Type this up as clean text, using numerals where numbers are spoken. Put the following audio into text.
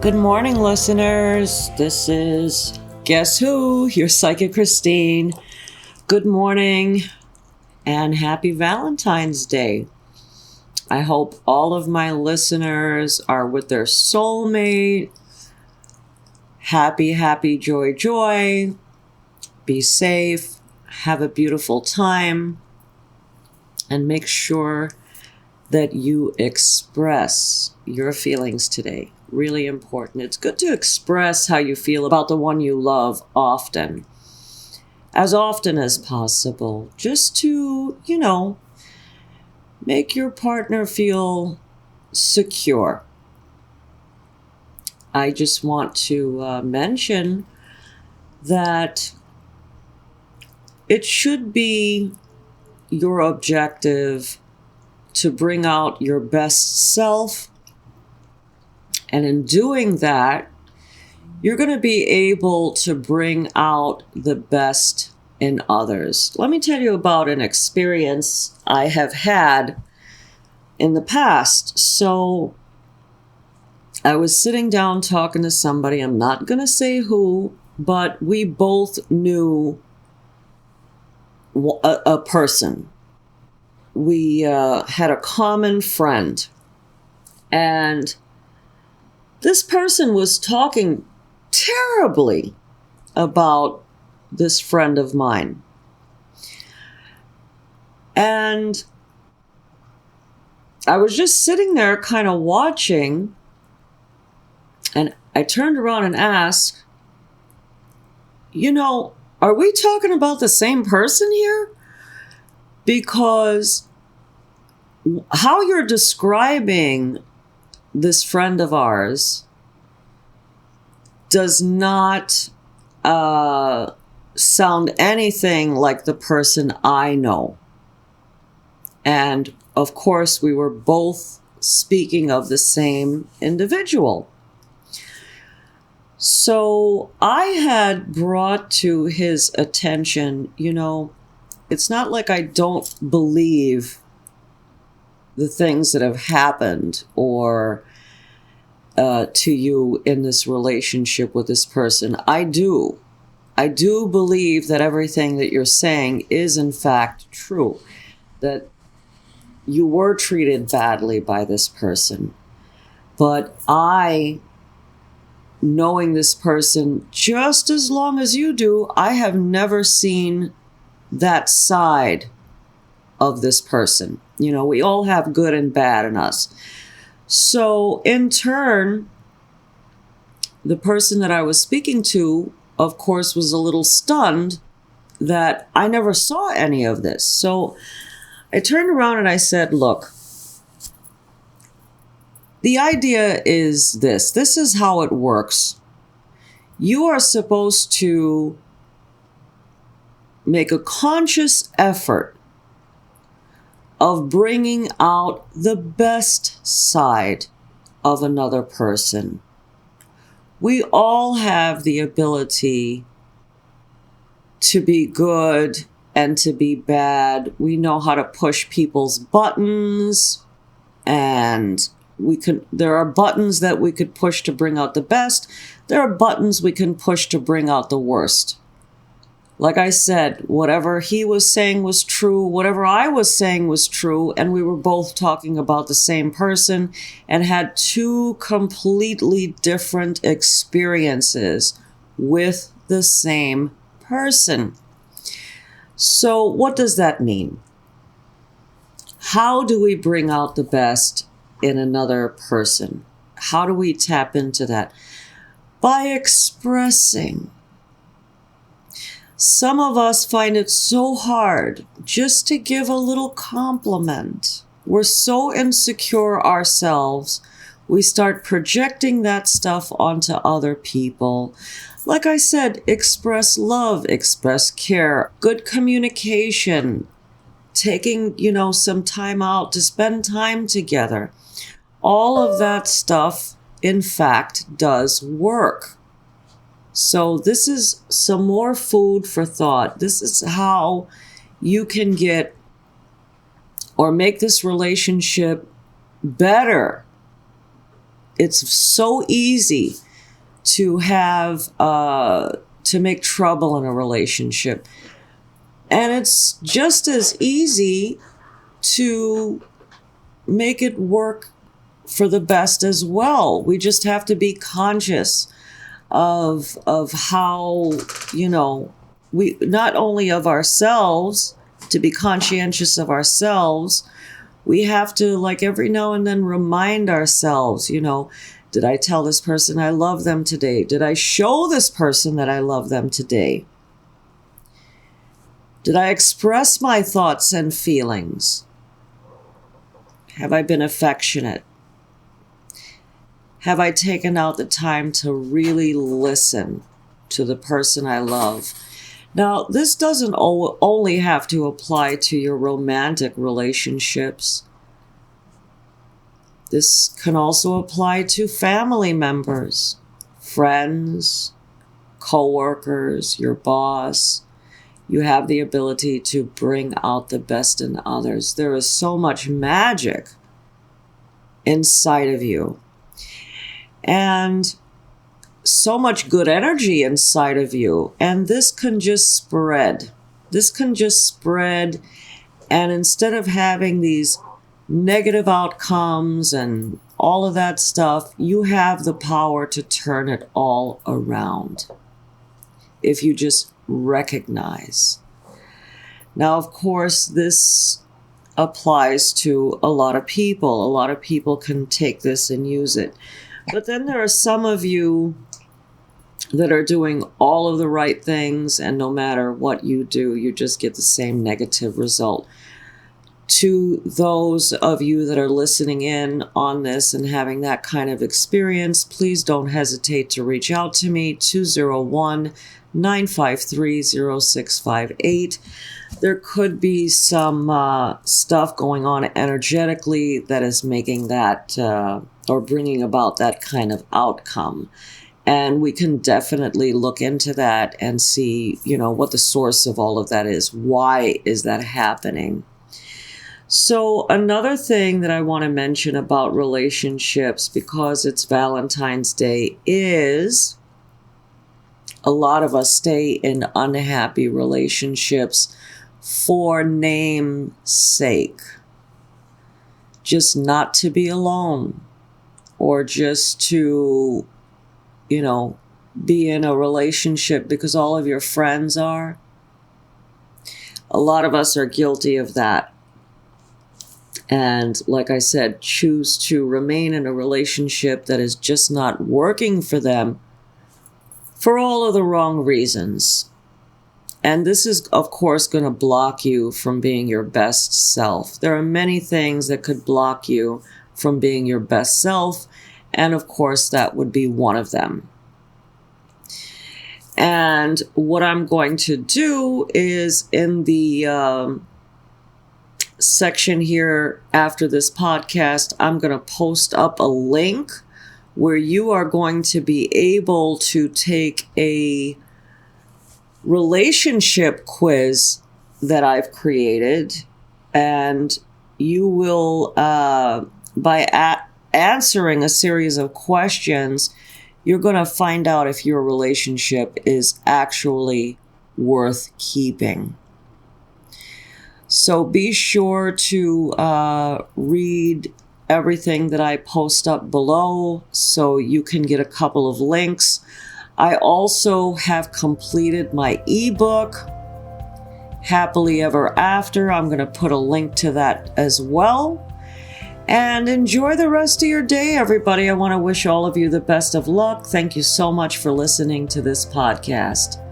Good morning, listeners. This is Guess Who? Your Psychic Christine. Good morning and happy Valentine's Day. I hope all of my listeners are with their soulmate. Happy, happy, joy, joy. Be safe. Have a beautiful time. And make sure that you express your feelings today. Really important. It's good to express how you feel about the one you love often. As often as possible. Just to, make your partner feel secure. I just want to mention that it should be your objective to bring out your best self. And in doing that, you're going to be able to bring out the best in others. Let me tell you about an experience I have had in the past. So I was sitting down talking to somebody. I'm not going to say who, but we both knew a person. We had a common friend. And this person was talking terribly about this friend of mine. And I was just sitting there kind of watching, and I turned around and asked, are we talking about the same person here? Because how you're describing this friend of ours does not sound anything like the person I know. And of course, we were both speaking of the same individual. So I had brought to his attention, it's not like I don't believe the things that have happened or to you in this relationship with this person. I do believe that everything that you're saying is in fact true, that you were treated badly by this person. But knowing this person just as long as you do, I have never seen that side of this person. We all have good and bad in us. So in turn, the person that I was speaking to, of course, was a little stunned that I never saw any of this. So I turned around and I said, look, the idea is this. This is how it works. You are supposed to make a conscious effort of bringing out the best side of another person. We all have the ability to be good and to be bad. We know how to push people's buttons, and there are buttons that we could push to bring out the best. There are buttons we can push to bring out the worst. Like I said, whatever he was saying was true, whatever I was saying was true, and we were both talking about the same person and had two completely different experiences with the same person. So what does that mean? How do we bring out the best in another person? How do we tap into that? By expressing. Some of us find it so hard just to give a little compliment. We're so insecure ourselves, we start projecting that stuff onto other people. Like I said, express love, express care, good communication, taking, some time out to spend time together. All of that stuff, in fact, does work. So this is some more food for thought. This is how you can get or make this relationship better it's so easy to have, to make trouble in a relationship. And it's just as easy to make it work for the best as well. We just have to be conscious of how, we not only of ourselves, to be conscientious of ourselves, we have to, like, every now and then remind ourselves, did I tell this person I love them today? Did I show this person that I love them today? Did I express my thoughts and feelings? Have I been affectionate? Have I taken out the time to really listen to the person I love? Now, this doesn't only have to apply to your romantic relationships. This can also apply to family members, friends, co-workers, your boss. You have the ability to bring out the best in others. There is so much magic inside of you, and so much good energy inside of you. And this can just spread. And instead of having these negative outcomes and all of that stuff, you have the power to turn it all around if you just recognize. Now, of course, this applies to a lot of people. A lot of people can take this and use it. But then there are some of you that are doing all of the right things, and no matter what you do, you just get the same negative result. To those of you that are listening in on this and having that kind of experience, please don't hesitate to reach out to me, 201-953-0658. There could be some stuff going on energetically that is making that or bringing about that kind of outcome. And we can definitely look into that and see, what the source of all of that is. Why is that happening? So another thing that I want to mention about relationships, because it's Valentine's Day, is a lot of us stay in unhappy relationships for name's sake. Just not to be alone, or just to, be in a relationship because all of your friends are. A lot of us are guilty of that. And like I said, choose to remain in a relationship that is just not working for them for all of the wrong reasons. And this is, of course, going to block you from being your best self. There are many things that could block you from being your best self. And of course, that would be one of them. And what I'm going to do is in the section here after this podcast, I'm going to post up a link where you are going to be able to take a relationship quiz that I've created, and you will, by answering a series of questions, you're going to find out if your relationship is actually worth keeping. So be sure to read everything that I post up below so you can get a couple of links. I also have completed my ebook, Happily Ever After. I'm going to put a link to that as well. And enjoy the rest of your day, everybody. I want to wish all of you the best of luck. Thank you so much for listening to this podcast.